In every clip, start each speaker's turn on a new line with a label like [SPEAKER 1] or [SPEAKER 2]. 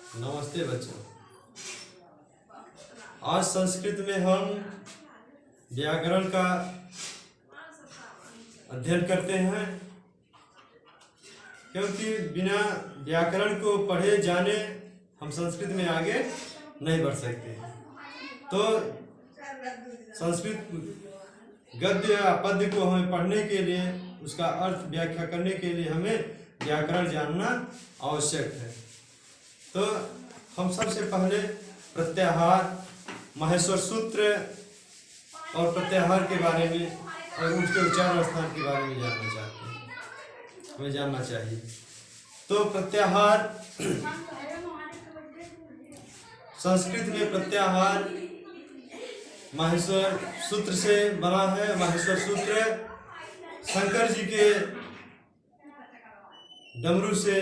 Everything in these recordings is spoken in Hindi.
[SPEAKER 1] नमस्ते बच्चों। आज संस्कृत में हम व्याकरण का अध्ययन करते हैं, क्योंकि बिना व्याकरण को पढ़े जाने हम संस्कृत में आगे नहीं बढ़ सकते। तो संस्कृत गद्य या पद्य को हमें पढ़ने के लिए, उसका अर्थ व्याख्या करने के लिए हमें व्याकरण जानना आवश्यक है। तो हम सबसे पहले प्रत्याहार, माहेश्वर सूत्र और प्रत्याहार के बारे में और उसके उच्चारण स्थान के बारे में जानना चाहते हैं, हमें जानना चाहिए। तो प्रत्याहार, संस्कृत में प्रत्याहार माहेश्वर सूत्र से बना है। माहेश्वर सूत्र शंकर जी के डमरू से,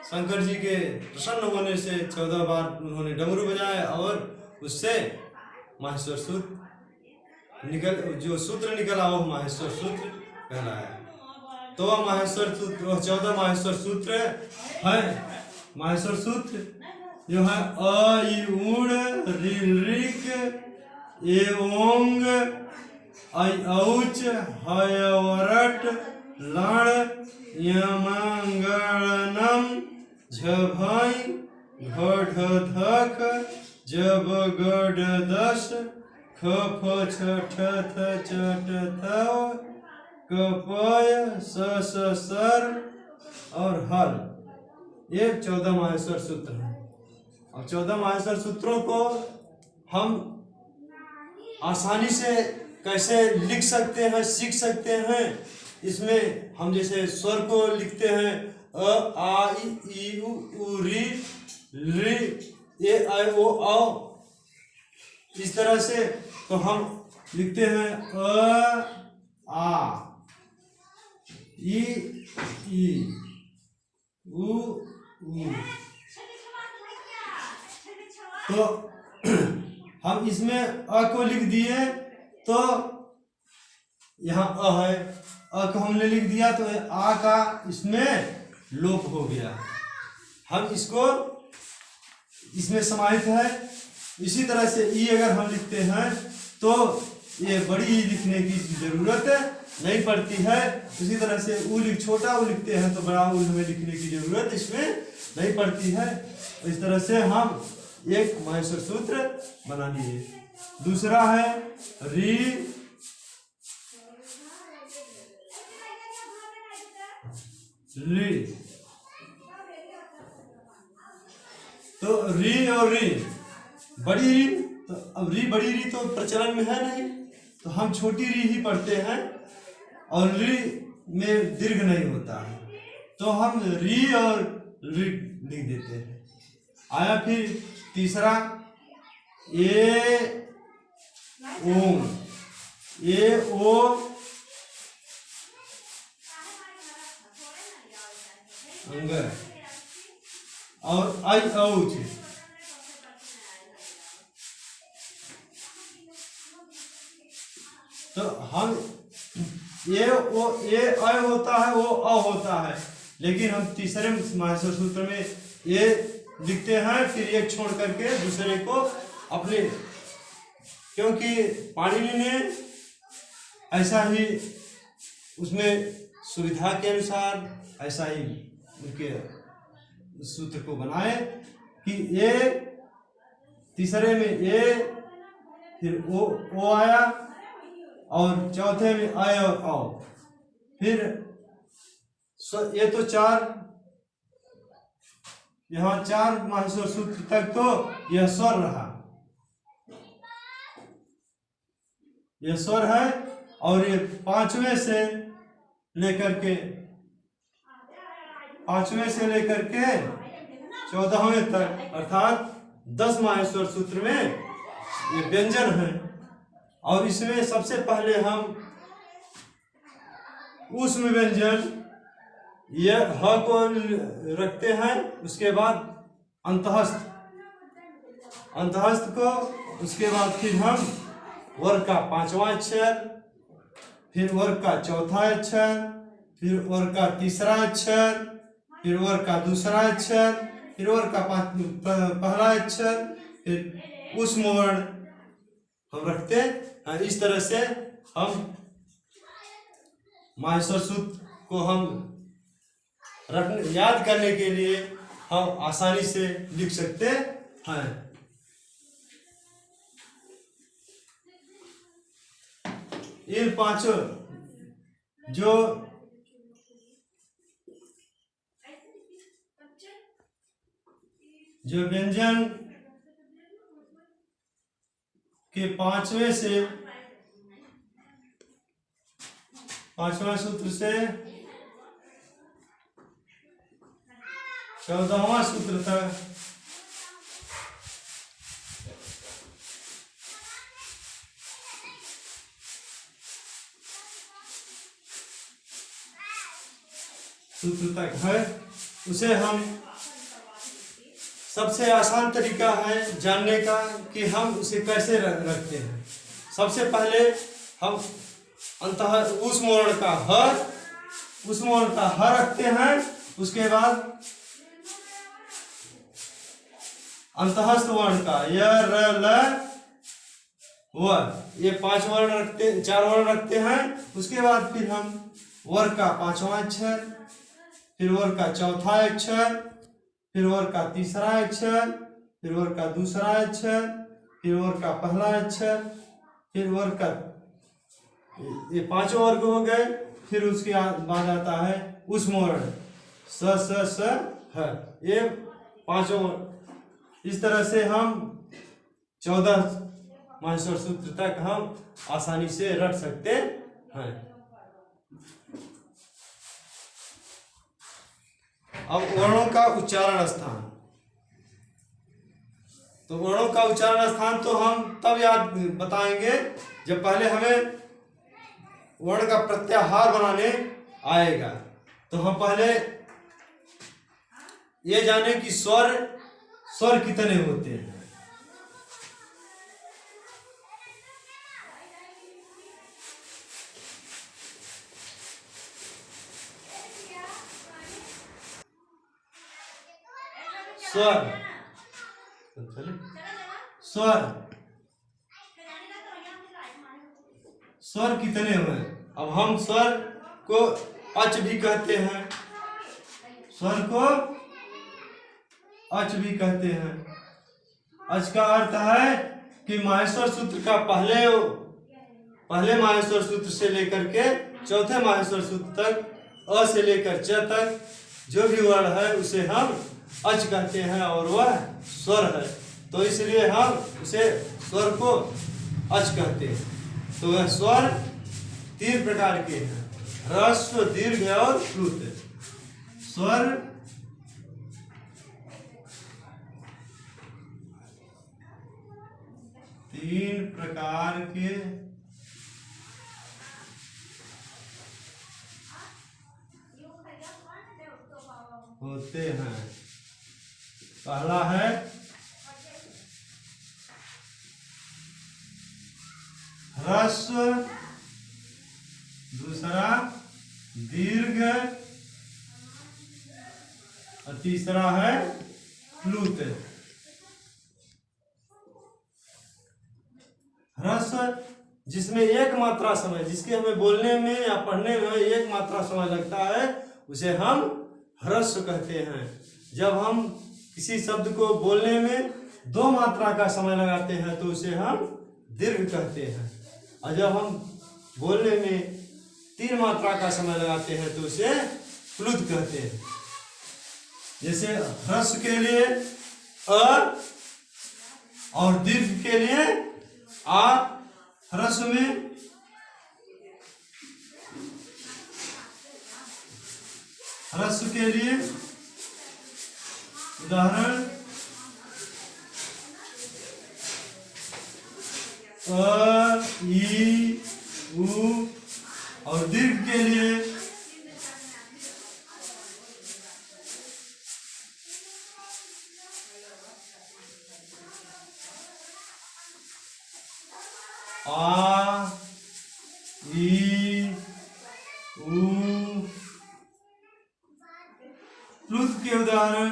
[SPEAKER 1] शंकर जी के प्रसन्न होने से 14 बार उन्होंने डमरू बजाया और उससे माहेश्वर सूत्र जो सूत्र निकला वो माहेश्वर सूत्र कहलाया। तो वह माहेश्वर सूत्र, वह 14 माहेश्वर सूत्र है। माहेश्वर सूत्र जो है अ इ ऊण ऋ ए ओंग ऐ औच है वरट लण यमंगलनम झभाई घढ़धक जब गढ़ दश खफ छठ चट कपय सर और हल। ये 14 माहेश्वर सूत्र हैं। अब 14 माहेश्वर सूत्रों को हम आसानी से कैसे लिख सकते हैं, सीख सकते हैं। इसमें हम जैसे स्वर को लिखते हैं अ आ इ उ रि ऋ ए ऐ ओ औ, इस तरह से तो हम लिखते हैं अ आ इ उ ऊ। तो हम इसमें अ को लिख दिए तो यहाँ अ है, अ को हमने लिख दिया तो आ का इसमें लोप हो गया। हम इसको इसमें समाहित है। इसी तरह से ई अगर हम लिखते हैं तो ये बड़ी ई लिखने की जरूरत नहीं पड़ती है। इसी तरह से छोटा ऊ लिखते हैं तो बड़ा ऊ हमें लिखने की जरूरत इसमें नहीं पड़ती है। इस तरह से हम एक माहेश्वर सूत्र बना लिए। दूसरा है री री। तो री और री, बड़ी री, तो अब री बड़ी री तो प्रचलन में है नहीं, तो हम छोटी री ही पढ़ते हैं और री में दीर्घ नहीं होता है, तो हम री और री लिख देते हैं। आया फिर तीसरा ए ओम, ए ओ और आई औच। तो हम ए ओ ए अ होता है, वो अ होता है, लेकिन हम तीसरे माहेश्वर सूत्र में ए लिखते हैं, फिर एक छोड़ करके दूसरे को अपने, क्योंकि पाणिनि ने ऐसा ही उसमें सुविधा के अनुसार ऐसा ही उनके सूत्र को बनाए कि ए तीसरे में ए, फिर ओ आया और चौथे में आय और औ। फिर ये तो यहाँ 4 माहेश्वर सूत्र तक तो यह स्वर रहा, यह स्वर है। और ये 5वें से लेकर के 14वें तक अर्थात 10 माहेश्वर सूत्र में ये व्यंजन है। और इसमें सबसे पहले हम ऊष्म व्यंजन यह ह को रखते हैं, उसके बाद अंतःस्थ को, उसके बाद फिर हम वर्ग का 5वां अक्षर, फिर वर्ग का 4था अक्षर, फिर वर्ग का 3रा अक्षर, फिर वर्ग का 2रा अक्षर, फिर और का पहला अक्षर, फिर ऊष्म वर्ण हम रखते हैं। इस तरह से हम माहेश्वर सूत्र को हम याद करने के लिए हम आसानी से लिख सकते हैं। इन पांचों जो व्यंजन के पांचवें सूत्र से 14वां सूत्र तक है, उसे हम सबसे आसान तरीका है जानने का कि हम उसे कैसे रखते हैं। सबसे पहले हम अंतः ऊष्म वर्ण का ह रखते हैं। उसके बाद अंतःस्थ वर्ण का य र ल व, ये 4 वर्ण रखते हैं। उसके बाद फिर हम वर्ग का 5वां अक्षर, फिर वर्ग का 4था अक्षर, फिर वर्ग का 3रा अक्षर, फिर वर्ग का 2रा अक्षर, फिर वर्ग का पहला अक्षर, फिर वर्ग का, ये 5 वर्ग हो गए। फिर उसके बाद आता है ऊष्म वर्ण स ह, ये 5 वर्ण। इस तरह से हम 14 माहेश्वर सूत्र तक हम आसानी से रख सकते हैं। अब वर्णों का उच्चारण स्थान। तो वर्णों का उच्चारण स्थान तो हम तब याद बताएंगे जब पहले हमें वर्ण का प्रत्याहार बनाने आएगा। तो हम पहले ये जाने कि स्वर कितने होते हैं। स्वर कितने हुए? अब हम स्वर को अच भी कहते हैं, स्वर को अच भी कहते हैं। अच का अर्थ है कि माहेश्वर सूत्र का पहले माहेश्वर सूत्र से लेकर के चौथे माहेश्वर सूत्र तक अ से लेकर च तक जो भी वर्ण है उसे हम अच कहते हैं और वह स्वर है। तो इसलिए हम उसे स्वर को अच कहते हैं। तो वह स्वर 3 प्रकार के हैं, ह्रस्व, दीर्घ और प्लुत। स्वर तीन प्रकार के होते हैं। पहला है ह्रस्व, दूसरा दीर्घ और तीसरा है प्लुत। ह्रस्व जिसमें एक मात्रा समय, जिसके हमें बोलने में या पढ़ने में एक मात्रा समय लगता है, उसे हम ह्रस्व कहते हैं। जब हम किसी शब्द को बोलने में 2 मात्रा का समय लगाते हैं तो उसे हम दीर्घ कहते हैं। और जब हम बोलने में 3 मात्रा का समय लगाते हैं तो उसे प्लुत कहते हैं। जैसे ह्रस्व के लिए अ और दीर्घ के लिए आ। ह्रस्व में ह्रस्व के लिए उदाहरण अ, ई, उ, और दीर्घ के लिए आ, ई, उ। प्लुत के उदाहरण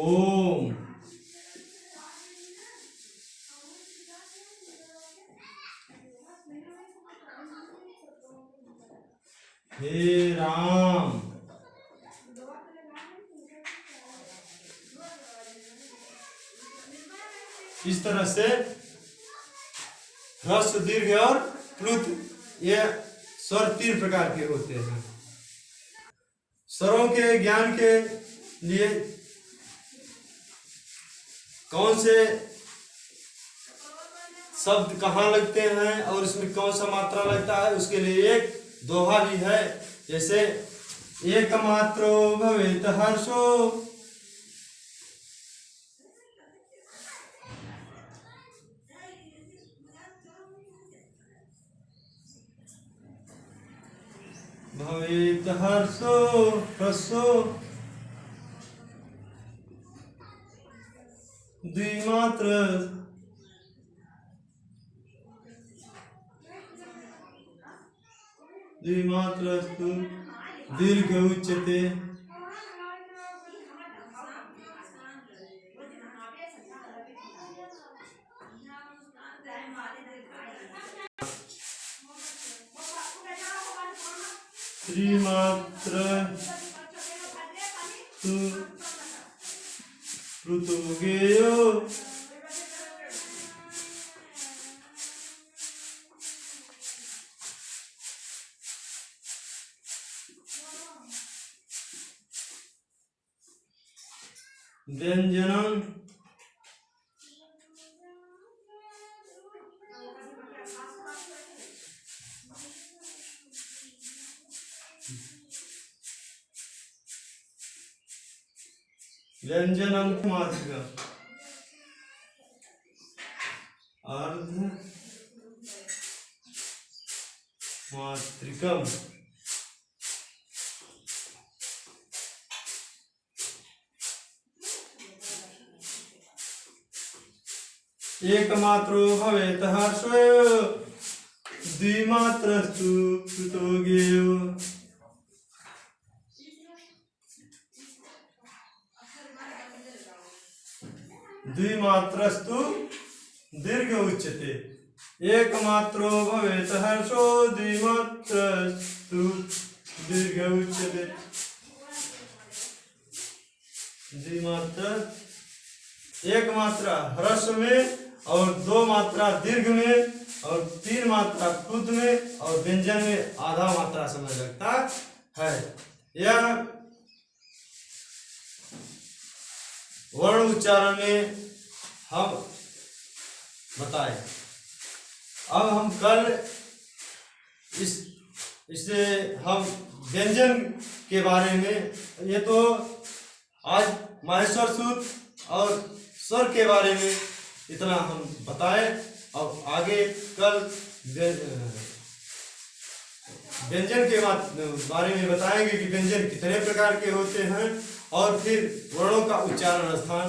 [SPEAKER 1] ओम। हे राम। इस तरह से ह्रस्व, दीर्घ और प्लुत, ये स्वर 3 प्रकार के होते हैं। स्वरों के ज्ञान के लिए कौन से शब्द कहाँ लगते हैं और इसमें कौन सा मात्रा लगता है, उसके लिए एक दोहा भी है। जैसे एक मात्रो भवेत हर्षो, भवेत हर्षो ह्रस्वो द्विमात्र द्विमात्रस्तु दीर्घ उच्यते। त्रिमात्रस्तु ऋतुगेयो व्यंजनम व्यंजनम मात्रिका अर्ध मात्रिकम। एकमात्रो भवेत हर्षो द्विमात्रस्तु ऋतुगेयो। द्विमात्रस्तु दीर्घ उच्यते। एकमात्रो भवेत हर्षो द्विमात्रस्तु दीर्घ उच्यते। द्विमात्र एक मात्रा ह्रस्व में और 2 मात्रा दीर्घ में और 3 मात्रा प्लुत में और व्यंजन में आधा मात्रा समय लगता है। यह वर्ण उच्चारण में हम बताए। अब हम कल इससे हम व्यंजन के बारे में, ये तो आज माहेश्वर सूत्र और स्वर के बारे में इतना हम बताए। अब आगे कल व्यंजन के बारे में बताएंगे कि व्यंजन कितने प्रकार के होते हैं और फिर वर्णों का उच्चारण स्थान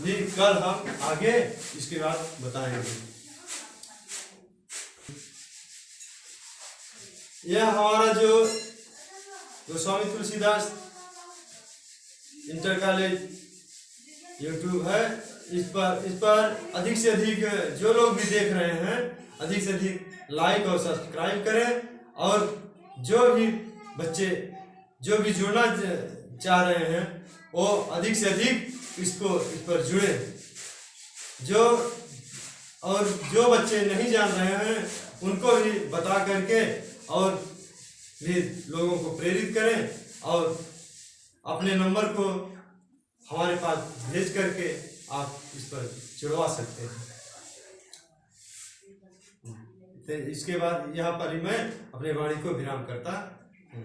[SPEAKER 1] भी कल हम आगे इसके बाद बताएंगे। यह हमारा जो Goswami Tulsidas inter college YouTube है, इस पर अधिक से अधिक जो लोग भी देख रहे हैं अधिक से अधिक लाइक और सब्सक्राइब करें, और जो भी बच्चे जो भी जुड़ना चाह रहे हैं वो अधिक से अधिक इस पर जुड़े। जो बच्चे नहीं जान रहे हैं उनको भी बता करके और भी लोगों को प्रेरित करें और अपने नंबर को हमारे पास भेज करके आप इस पर जुड़वा सकते हैं। तो इसके बाद यहाँ पर ही मैं अपने वाणी को विराम करता हूँ।